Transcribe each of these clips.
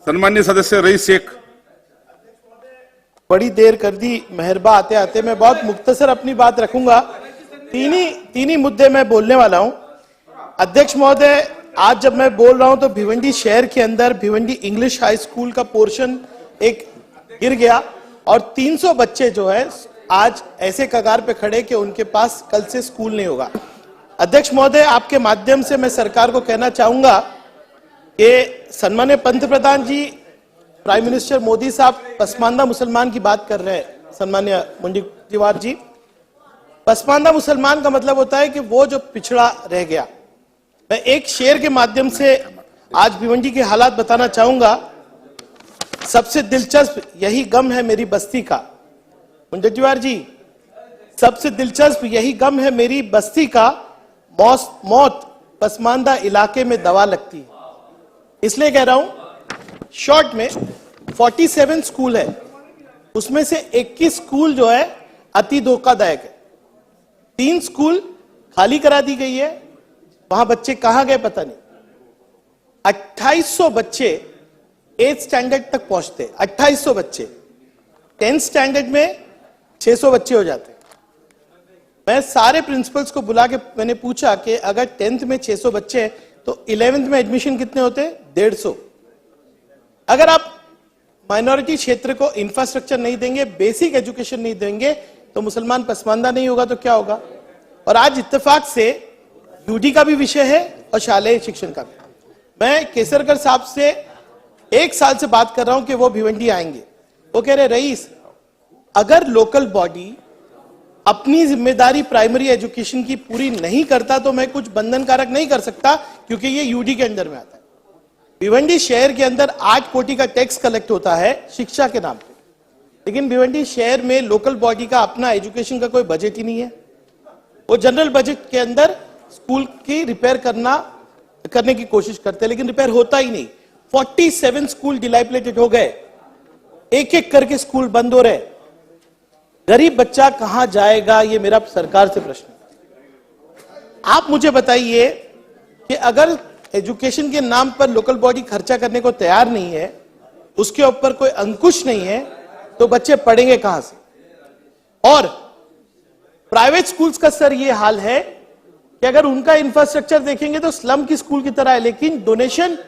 सन्मान्य सदस्य रईस शेख। बड़ी देर कर दी मेहरबा आते आते। मैं बहुत मुख्तसर अपनी बात रखूंगा। तीन ही मुद्दे मैं बोलने वाला हूं। अध्यक्ष महोदय, आज जब मैं बोल रहा हूं तो भिवंडी शहर के अंदर भिवंडी इंग्लिश हाई स्कूल का पोर्शन एक गिर गया और 300 बच्चे जो है आज ऐसे कगार पे खड़े कि उनके पास कल से स्कूल नहीं होगा। अध्यक्ष महोदय, आपके माध्यम से मैं सरकार को कहना चाहूंगा कि सन्मान्य पंतप्रधान जी, प्राइम मिनिस्टर मोदी साहब पसमानदा मुसलमान की बात कर रहे हैं। सन्मान्य मुंडीवार जी, पसमानदा मुसलमान का मतलब होता है कि वो जो पिछड़ा रह गया। मैं एक शेर के माध्यम से आज भिवंडी के हालात बताना चाहूंगा। सबसे दिलचस्प यही गम है मेरी बस्ती का। मुंडीवार जी, सबसे दिलचस्प यही गम है मेरी बस्ती का, मौत पसमानदा इलाके में दवा लगती है। इसलिए कह रहा हूं, शॉर्ट में 47 स्कूल है, उसमें से 21 स्कूल जो है अति धोखादायक है। 3 स्कूल खाली करा दी गई है, वहां बच्चे कहां गए पता नहीं। 2800 बच्चे 8th स्टैंडर्ड तक पहुंचते, 2800 बच्चे। 10th स्टैंडर्ड में 600 बच्चे हो जाते। मैं सारे प्रिंसिपल्स को बुला के मैंने पूछा कि अगर 10th में 600 बच्चे हैं तो 11th में एडमिशन कितने होते? 150। अगर आप माइनॉरिटी क्षेत्र को इंफ्रास्ट्रक्चर नहीं देंगे, बेसिक एजुकेशन नहीं देंगे, तो मुसलमान पसमानदा नहीं होगा तो क्या होगा? और आज इत्तेफाक से यूडी का भी विषय है और शालेय शिक्षण का भी। मैं केसरकर साहब से 1 साल से बात कर रहा हूं कि वो भिवंडी आएंगे। वो कह रहे, रईस, अगर लोकल बॉडी अपनी जिम्मेदारी प्राइमरी एजुकेशन की पूरी नहीं करता तो मैं कुछ बंधन कारक नहीं कर सकता, क्योंकि ये यूडी के अंदर में आता है। भिवंडी शहर के अंदर 8 कोटी का टैक्स कलेक्ट होता है शिक्षा के नाम पे, लेकिन भिवंडी शहर में लोकल बॉडी का अपना एजुकेशन का कोई बजट ही नहीं है। वो जनरल बजट के अंदर स्कूल की रिपेयर करने की कोशिश करते हैं, लेकिन रिपेयर होता ही नहीं। 47 स्कूल डिलाइपिलेटेड हो गए, एक एक करके स्कूल बंद हो रहे। गरीब बच्चा कहां जाएगा? ये मेरा सरकार से प्रश्न है। आप मुझे बताइए कि अगर एजुकेशन के नाम पर लोकल बॉडी खर्चा करने को तैयार नहीं है, उसके ऊपर कोई अंकुश नहीं है, तो बच्चे पढ़ेंगे कहां से? और प्राइवेट स्कूल्स का सर ये हाल है कि अगर उनका इंफ्रास्ट्रक्चर देखेंगे तो स्लम की स्कूल की तरह है, लेकिन डोनेशन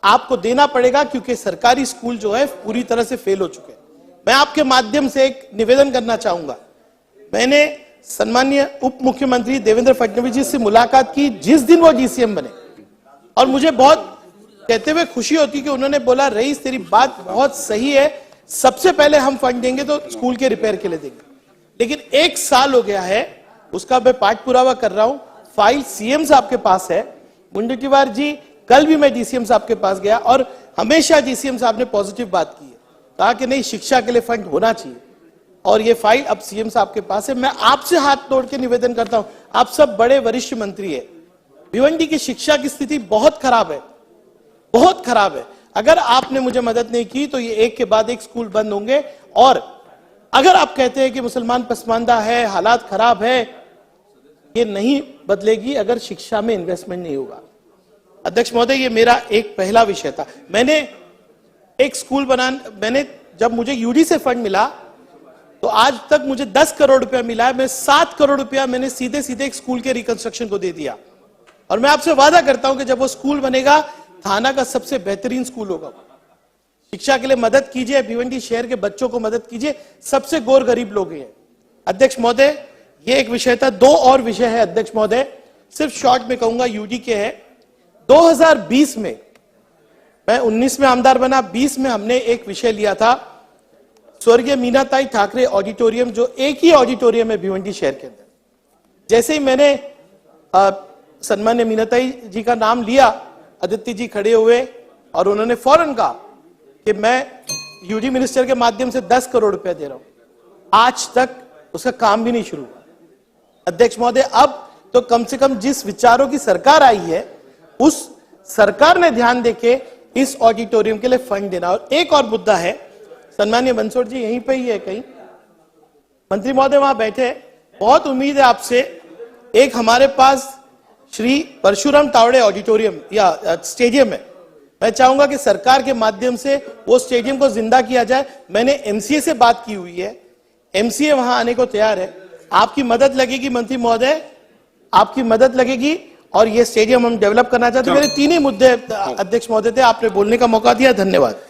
आपको देना पड़ेगा क्योंकि सरकारी स्कूल जो है पूरी तरह से फेल हो चुके हैं। मैं आपके माध्यम से एक निवेदन करना चाहूंगा। मैंने सम्मानीय उप मुख्यमंत्री देवेंद्र फडणवीस जी से मुलाकात की जिस दिन वो डीसीएम बने, और मुझे बहुत कहते हुए खुशी होती कि उन्होंने बोला, रईस तेरी बात बहुत सही है, सबसे पहले हम फंड देंगे तो स्कूल के रिपेयर के लिए देंगे। लेकिन 1 साल हो गया है, उसका मैं पाठ पुरावा कर रहा हूं। फाइल सीएम साहब के पास है। मुंडीवार जी, कल भी मैं डीसीएम साहब के पास गया और हमेशा डीसीएम साहब ने पॉजिटिव बात की है, कहा कि नहीं, शिक्षा के लिए फंड होना चाहिए, और ये फाइल अब सीएम साहब के पास है। मैं आपसे हाथ तोड़ के निवेदन करता हूं, आप सब बड़े वरिष्ठ मंत्री है, भिवंडी की शिक्षा की स्थिति बहुत खराब है, बहुत खराब है। अगर आपने मुझे मदद नहीं की तो ये एक के बाद एक स्कूल बंद होंगे। और अगर आप कहते हैं कि मुसलमान पसमानदा है, हालात खराब है, ये नहीं बदलेगी अगर शिक्षा में इन्वेस्टमेंट नहीं होगा। अध्यक्ष महोदय, ये मेरा एक पहला विषय था। मैंने एक स्कूल मैंने जब मुझे यूडी से फंड मिला तो आज तक मुझे 10 करोड़ रुपया मिला है। मैं 7 करोड़ रुपया मैंने सीधे सीधे एक स्कूल के रिकंस्ट्रक्शन को दे दिया, और मैं आपसे वादा करता हूं कि जब वो स्कूल बनेगा, थाना का सबसे बेहतरीन स्कूल होगा। शिक्षा के लिए मदद कीजिए, भिवंडी शहर के बच्चों को मदद कीजिए, सबसे गोर गरीब लोग हैं। अध्यक्ष महोदय, ये एक विषय था। 2 और विषय है अध्यक्ष महोदय, सिर्फ शॉर्ट में कहूंगा, यूडी के है। 2020 में मैं 19 में आमदार बना, 20 में हमने एक विषय लिया था, स्वर्गीय मीनाताई ठाकरे ऑडिटोरियम, जो एक ही ऑडिटोरियम है भिवंडी शहर के अंदर। जैसे ही मैंने सन्मान्य मीनाताई जी का नाम लिया, आदित्य जी खड़े हुए और उन्होंने फौरन कहा कि मैं यूडी मिनिस्टर के माध्यम से 10 करोड़ रुपया दे रहा हूं। आज तक उसका काम भी नहीं शुरू हुआ। अध्यक्ष महोदय, अब तो कम से कम जिस विचारों की सरकार आई है, उस सरकार ने ध्यान देके इस ऑडिटोरियम के लिए फंड देना। और एक और मुद्दा है, सन्मान्य बंसोड़ जी यहीं पे ही है कहीं, मंत्री महोदय वहां बैठे, बहुत उम्मीद है आपसे। एक हमारे पास श्री परशुराम तावड़े ऑडिटोरियम या स्टेडियम है, मैं चाहूंगा कि सरकार के माध्यम से वो स्टेडियम को जिंदा किया जाए। मैंने एमसीए से बात की हुई है, एमसीए वहां आने को तैयार है। आपकी मदद लगेगी मंत्री महोदय, आपकी मदद लगेगी और ये स्टेडियम हम डेवलप करना चाहते हैं। मेरे तीन ही मुद्दे अध्यक्ष महोदय थे, आपने बोलने का मौका दिया, धन्यवाद।